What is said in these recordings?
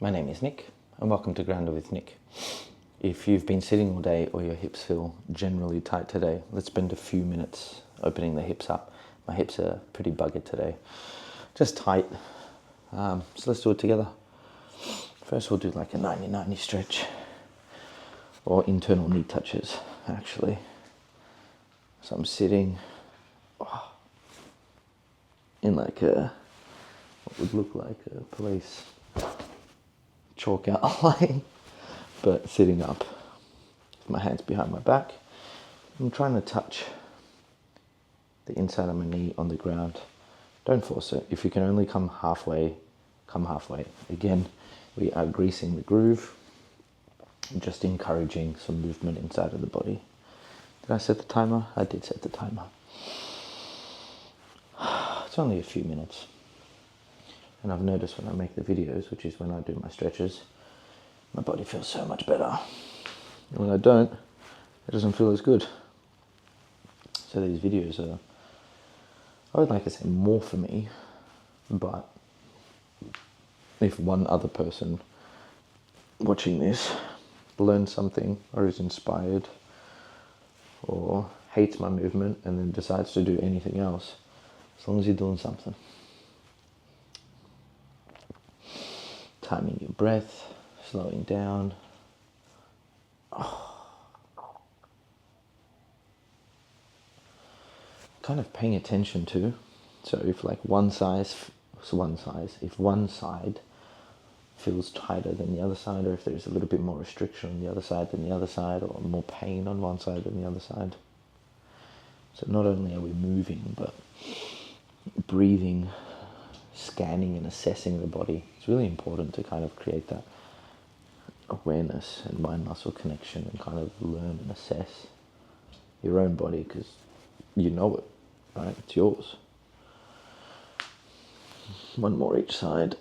My name is Nick, and welcome to Grounder with Nick. If you've been sitting all day or your hips feel generally tight today, let's spend a few minutes opening the hips up. My hips are pretty buggered today, just tight. So let's do it together. First we'll do like a 90-90 stretch, or internal knee touches, actually. So I'm sitting in like what would look like a police chalk outline, but sitting up with my hands behind my back. I'm trying to touch the inside of my knee on the ground. Don't force it. If you can only come halfway, come halfway. Again, we are greasing the groove, just encouraging some movement inside of the body. Did I set the timer? I did set the timer. It's only a few minutes. And I've noticed when I make the videos, which is when I do my stretches, my body feels so much better. And when I don't, it doesn't feel as good. So these videos are, I would like to say, more for me, but if one other person watching this learns something or is inspired or hates my movement and then decides to do anything else, as long as you're doing something. Timing your breath, slowing down. Kind of paying attention to. So if like if one side feels tighter than the other side, or if there's a little bit more restriction on the other side than the other side, or more pain on one side than the other side. So not only are we moving, but breathing, scanning and assessing the body. It's really important to kind of create that awareness and mind-muscle connection and kind of learn and assess your own body, because you know it, right? It's yours. One more each side.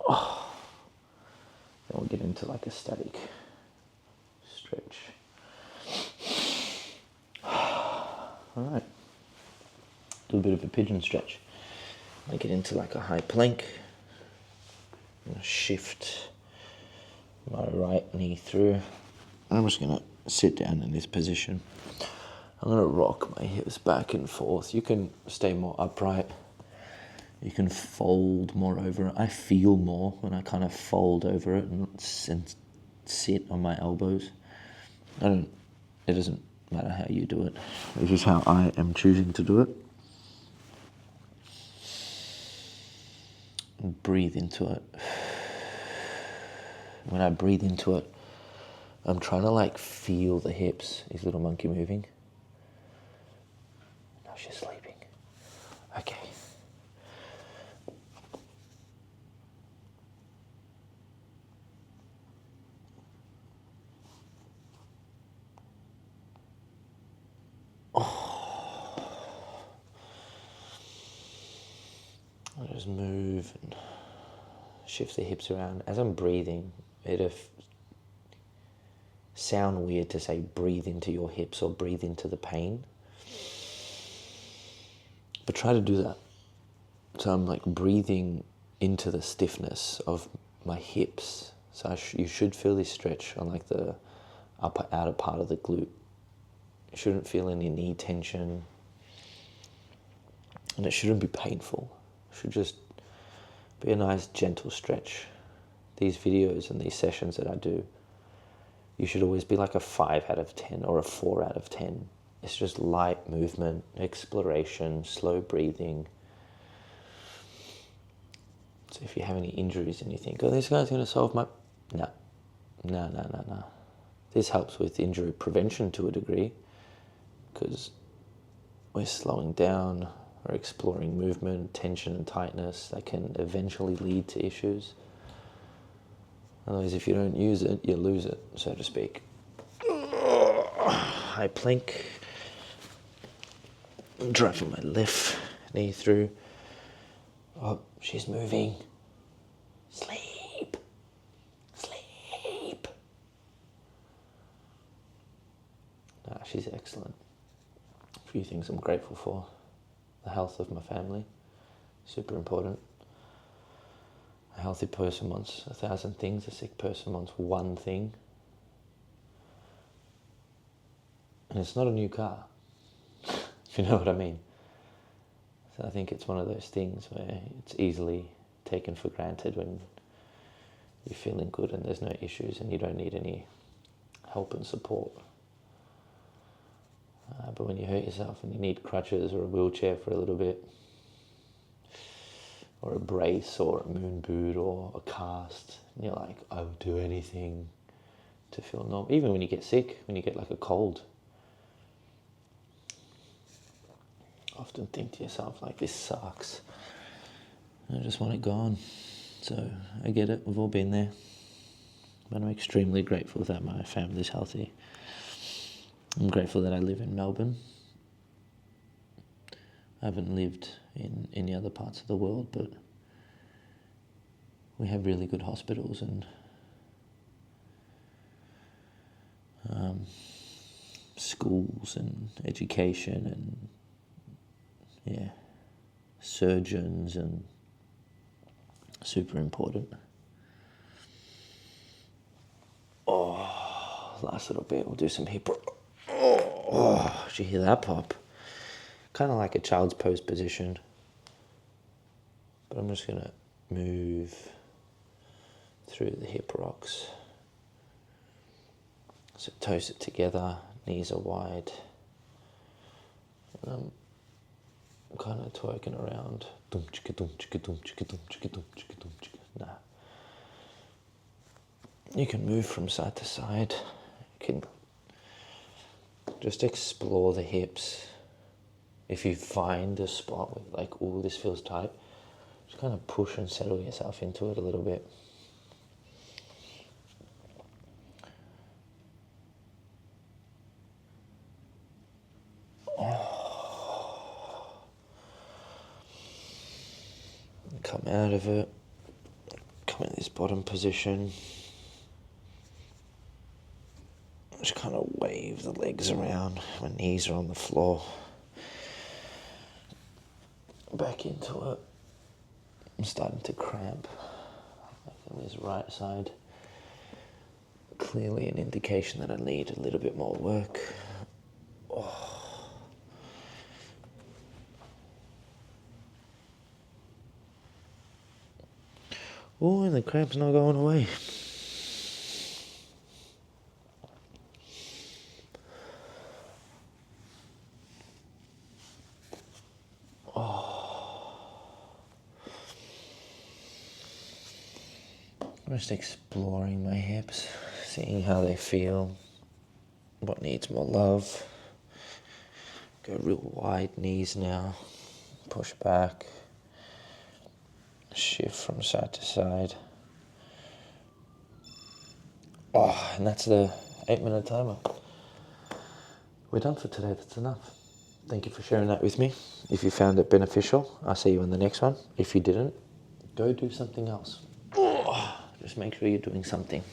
Then we'll get into like a static stretch. Alright. Do a bit of a pigeon stretch. I get into like a high plank. I'm going to shift my right knee through. I'm just going to sit down in this position. I'm going to rock my hips back and forth. You can stay more upright. You can fold more over it. I feel more when I kind of fold over it and sit on my elbows. It doesn't matter how you do it. This is how I am choosing to do it. And breathe into it. When I breathe into it, I'm trying to like feel the hips. Is little monkey moving? No, she's sleeping. Okay. I just move and shift the hips around. As I'm breathing, it'll sound weird to say breathe into your hips or breathe into the pain. But try to do that. So I'm like breathing into the stiffness of my hips. So you should feel this stretch on like the upper outer part of the glute. You shouldn't feel any knee tension. And it shouldn't be painful. It should just be a nice gentle stretch. These videos and these sessions that I do, you should always be like a 5 out of 10 or a 4 out of 10. It's just light movement, exploration, slow breathing. So if you have any injuries and you think, oh, this guy's going to solve my... No. This helps with injury prevention to a degree, because we're slowing down, we're exploring movement, tension and tightness that can eventually lead to issues. Otherwise, if you don't use it, you lose it, so to speak. High plank. I'm driving my left knee through. Oh, she's moving. Sleep. Nah, she's excellent. A few things I'm grateful for. The health of my family. Super important. A healthy person wants 1,000 things, a sick person wants one thing. And it's not a new car, if you know what I mean. So I think it's one of those things where it's easily taken for granted when you're feeling good and there's no issues and you don't need any help and support. But when you hurt yourself and you need crutches or a wheelchair for a little bit, or a brace or a moon boot or a cast, and you're like, I would do anything to feel normal. Even when you get sick, when you get like a cold, often think to yourself like, this sucks. I just want it gone. So I get it, we've all been there. But I'm extremely grateful that my family's healthy. I'm grateful that I live in Melbourne. I haven't lived in any other parts of the world, but we have really good hospitals and schools and education and surgeons, and super important. Last little bit, we'll do some hip. Did you hear that pop? Kind of like a child's pose position. But I'm just going to move through the hip rocks. So toes are together, knees are wide. And I'm kind of twerking around. Nah. You can move from side to side. You can just explore the hips. If you find a spot where like, oh, this feels tight, just kind of push and settle yourself into it a little bit. Come out of it. Come in this bottom position. Just kind of wave the legs around. My knees are on the floor. Back into it. I'm starting to cramp. Like on this right side. Clearly an indication that I need a little bit more work. Oh, and the cramp's not going away. I'm just exploring my hips, seeing how they feel, what needs more love. Go real wide knees now, push back, shift from side to side. And that's the 8-minute timer. We're done for today, that's enough. Thank you for sharing that with me. If you found it beneficial, I'll see you in the next one. If you didn't, go do something else. Just make sure you're doing something.